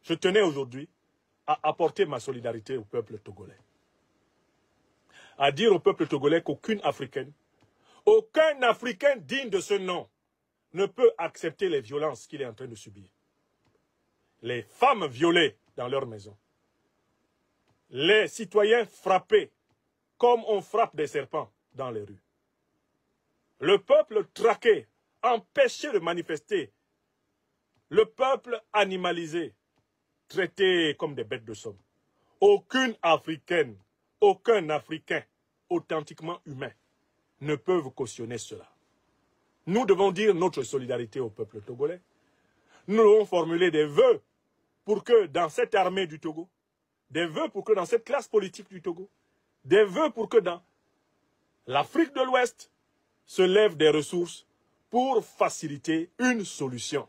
je tenais aujourd'hui à apporter ma solidarité au peuple togolais. À dire au peuple togolais qu'aucun Africain digne de ce nom ne peut accepter les violences qu'il est en train de subir. Les femmes violées dans leur maison. Les citoyens frappés comme on frappe des serpents dans les rues. Le peuple traqué, empêché de manifester. Le peuple animalisé, traité comme des bêtes de somme. Aucun Africain authentiquement humain ne peut cautionner cela. Nous devons dire notre solidarité au peuple togolais. Nous devons formuler des vœux pour que dans cette armée du Togo, des vœux pour que dans cette classe politique du Togo, des vœux pour que dans l'Afrique de l'Ouest se lèvent des ressources pour faciliter une solution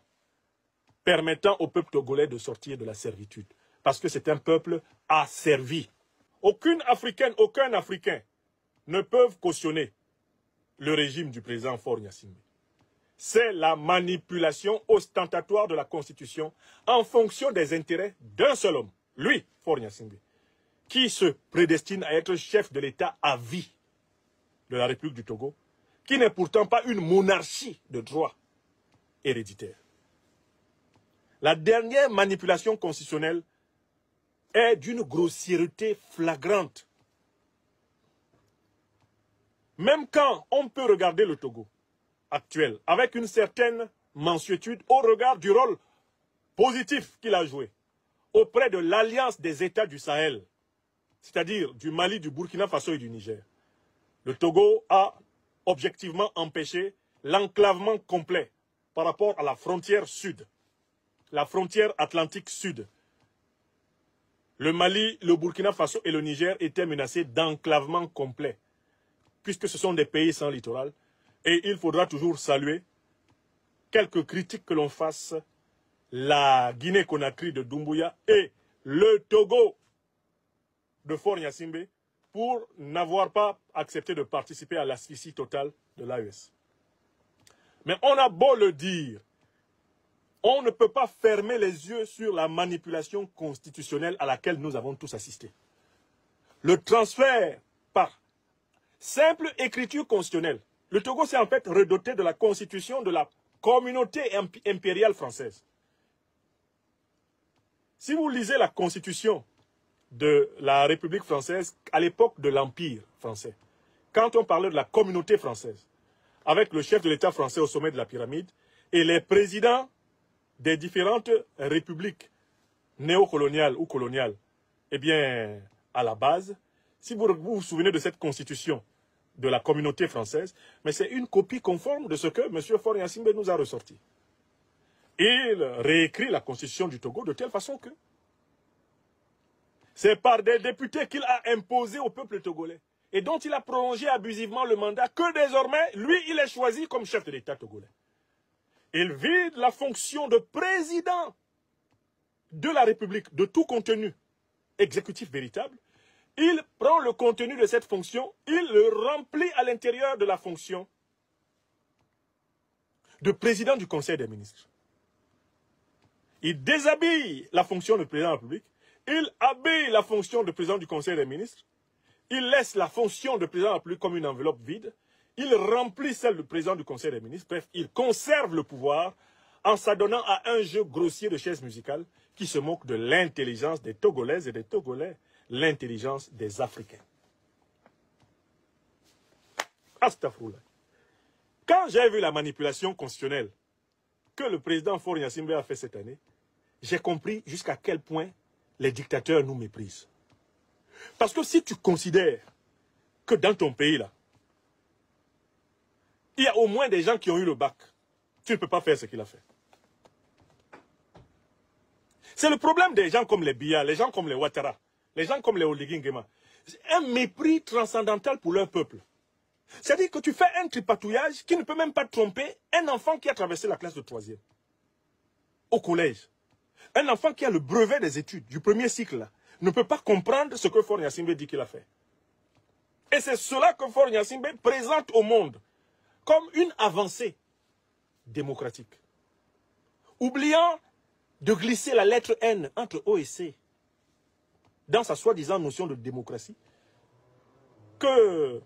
permettant au peuple togolais de sortir de la servitude. Parce que c'est un peuple asservi. Aucun Africain ne peut cautionner le régime du président Faure Gnassingbé. C'est la manipulation ostentatoire de la Constitution en fonction des intérêts d'un seul homme, lui, Faure Gnassingbé, qui se prédestine à être chef de l'État à vie de la République du Togo, qui n'est pourtant pas une monarchie de droit héréditaire. La dernière manipulation constitutionnelle est d'une grossièreté flagrante. Même quand on peut regarder le Togo actuel avec une certaine mansuétude au regard du rôle positif qu'il a joué auprès de l'alliance des États du Sahel, c'est-à-dire du Mali, du Burkina Faso et du Niger. Le Togo a objectivement empêché l'enclavement complet par rapport à la frontière sud, la frontière atlantique sud. Le Mali, le Burkina Faso et le Niger étaient menacés d'enclavement complet, puisque ce sont des pays sans littoral. Et il faudra toujours saluer quelques critiques que l'on fasse la Guinée-Conakry de Doumbouya et le Togo de Faure Gnassingbé pour n'avoir pas accepté de participer à l'asphyxie totale de l'AES. Mais on a beau le dire, on ne peut pas fermer les yeux sur la manipulation constitutionnelle à laquelle nous avons tous assisté. Le transfert par simple écriture constitutionnelle. Le Togo s'est en fait redoté de la constitution de la communauté impériale française. Si vous lisez la constitution de la République française à l'époque de l'Empire français, quand on parlait de la communauté française, avec le chef de l'État français au sommet de la pyramide et les présidents des différentes républiques néocoloniales ou coloniales, eh bien, à la base, si vous vous souvenez de cette constitution de la communauté française, mais c'est une copie conforme de ce que M. Faure Gnassingbé nous a ressorti. Il réécrit la constitution du Togo de telle façon que c'est par des députés qu'il a imposé au peuple togolais et dont il a prolongé abusivement le mandat que désormais, lui, il est choisi comme chef de l'État togolais. Il vide la fonction de président de la République de tout contenu exécutif véritable. Il prend le contenu de cette fonction, il le remplit à l'intérieur de la fonction de président du Conseil des ministres. Il déshabille la fonction de président de la République, il habille la fonction de président du Conseil des ministres, il laisse la fonction de président de la République comme une enveloppe vide, il remplit celle de président du Conseil des ministres, bref, il conserve le pouvoir en s'adonnant à un jeu grossier de chaises musicales qui se moque de l'intelligence des Togolaises et des Togolais, l'intelligence des Africains. Astaghfirullah. Quand j'ai vu la manipulation constitutionnelle que le président Faure Gnassingbé a fait cette année, j'ai compris jusqu'à quel point les dictateurs nous méprisent. Parce que si tu considères que dans ton pays, là, il y a au moins des gens qui ont eu le bac, tu ne peux pas faire ce qu'il a fait. C'est le problème des gens comme les Biya, les gens comme les Ouattara, les gens comme les Oligui Nguema. C'est un mépris transcendantal pour leur peuple. C'est-à-dire que tu fais un tripatouillage qui ne peut même pas tromper un enfant qui a traversé la classe de 3e au collège. Un enfant qui a le brevet des études du premier cycle là, ne peut pas comprendre ce que Faure Gnassingbé dit qu'il a fait. Et c'est cela que Faure Gnassingbé présente au monde comme une avancée démocratique. Oubliant de glisser la lettre N entre O et C dans sa soi-disant notion de démocratie que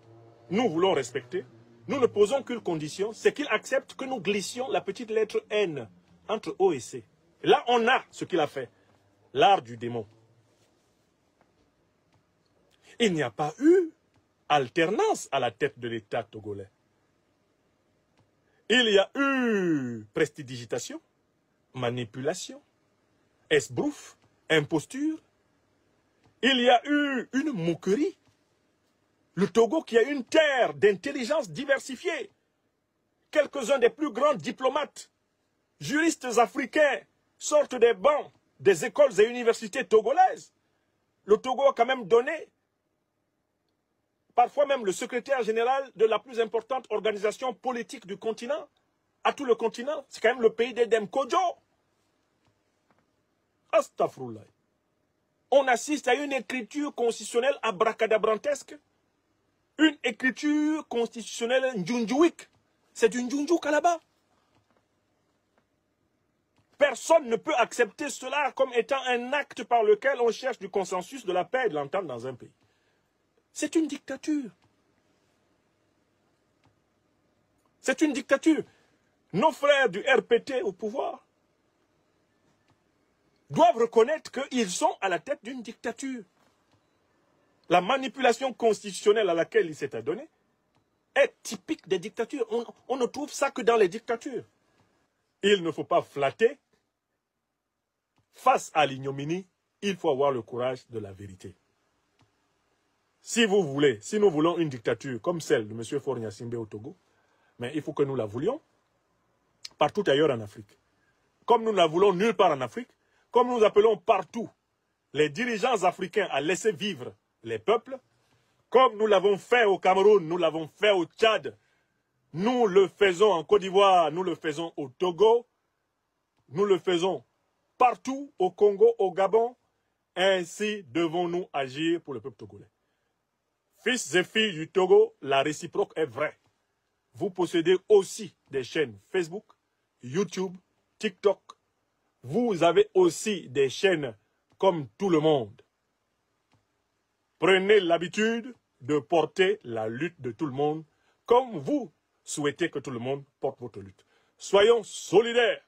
nous voulons respecter, nous ne posons qu'une condition, c'est qu'il accepte que nous glissions la petite lettre N entre O et C. Et là, on a ce qu'il a fait, l'art du démon. Il n'y a pas eu alternance à la tête de l'État togolais. Il y a eu prestidigitation, manipulation, esbrouf, imposture. Il y a eu une moquerie. Le Togo qui a une terre d'intelligence diversifiée. Quelques-uns des plus grands diplomates, juristes africains sortent des bancs des écoles et universités togolaises. Le Togo a quand même donné, parfois même le secrétaire général de la plus importante organisation politique du continent, à tout le continent. C'est quand même le pays d'Edem Kodjo. Astaghfirullah. On assiste à une écriture constitutionnelle abracadabrantesque. Une écriture constitutionnelle ndjundjouik. C'est du ndjundjouk là-bas. Personne ne peut accepter cela comme étant un acte par lequel on cherche du consensus, de la paix et de l'entente dans un pays. C'est une dictature. C'est une dictature. Nos frères du RPT au pouvoir doivent reconnaître qu'ils sont à la tête d'une dictature. La manipulation constitutionnelle à laquelle il s'est adonné est typique des dictatures. On ne trouve ça que dans les dictatures. Il ne faut pas flatter. Face à l'ignominie, il faut avoir le courage de la vérité. Si vous voulez, si nous voulons une dictature comme celle de M. Faure Gnassingbé au Togo, mais il faut que nous la voulions partout ailleurs en Afrique. Comme nous ne la voulons nulle part en Afrique, comme nous appelons partout les dirigeants africains à laisser vivre les peuples, comme nous l'avons fait au Cameroun, nous l'avons fait au Tchad, nous le faisons en Côte d'Ivoire, nous le faisons au Togo, nous le faisons partout au Congo, au Gabon, ainsi devons-nous agir pour le peuple togolais. Fils et filles du Togo, la réciproque est vraie. Vous possédez aussi des chaînes Facebook, YouTube, TikTok. Vous avez aussi des chaînes comme tout le monde. Prenez l'habitude de porter la lutte de tout le monde comme vous souhaitez que tout le monde porte votre lutte. Soyons solidaires.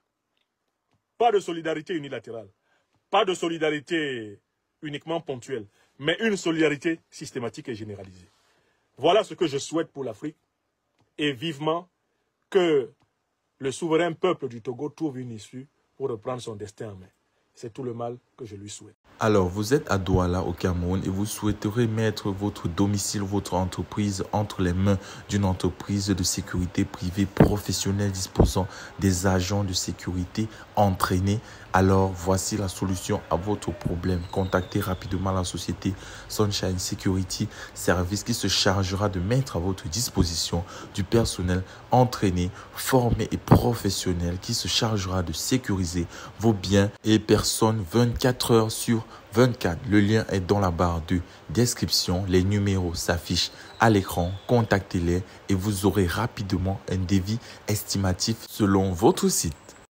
Pas de solidarité unilatérale. Pas de solidarité uniquement ponctuelle, mais une solidarité systématique et généralisée. Voilà ce que je souhaite pour l'Afrique et vivement que le souverain peuple du Togo trouve une issue pour reprendre son destin en main. C'est tout le mal que je lui souhaite. Alors, vous êtes à Douala, au Cameroun, et vous souhaiterez mettre votre domicile, votre entreprise entre les mains d'une entreprise de sécurité privée professionnelle disposant des agents de sécurité entraînés. Alors, voici la solution à votre problème. Contactez rapidement la société Sunshine Security Service qui se chargera de mettre à votre disposition du personnel entraîné, formé et professionnel qui se chargera de sécuriser vos biens et personnes 24 heures sur 24. Le lien est dans la barre de description. Les numéros s'affichent à l'écran. Contactez-les et vous aurez rapidement un devis estimatif selon votre site.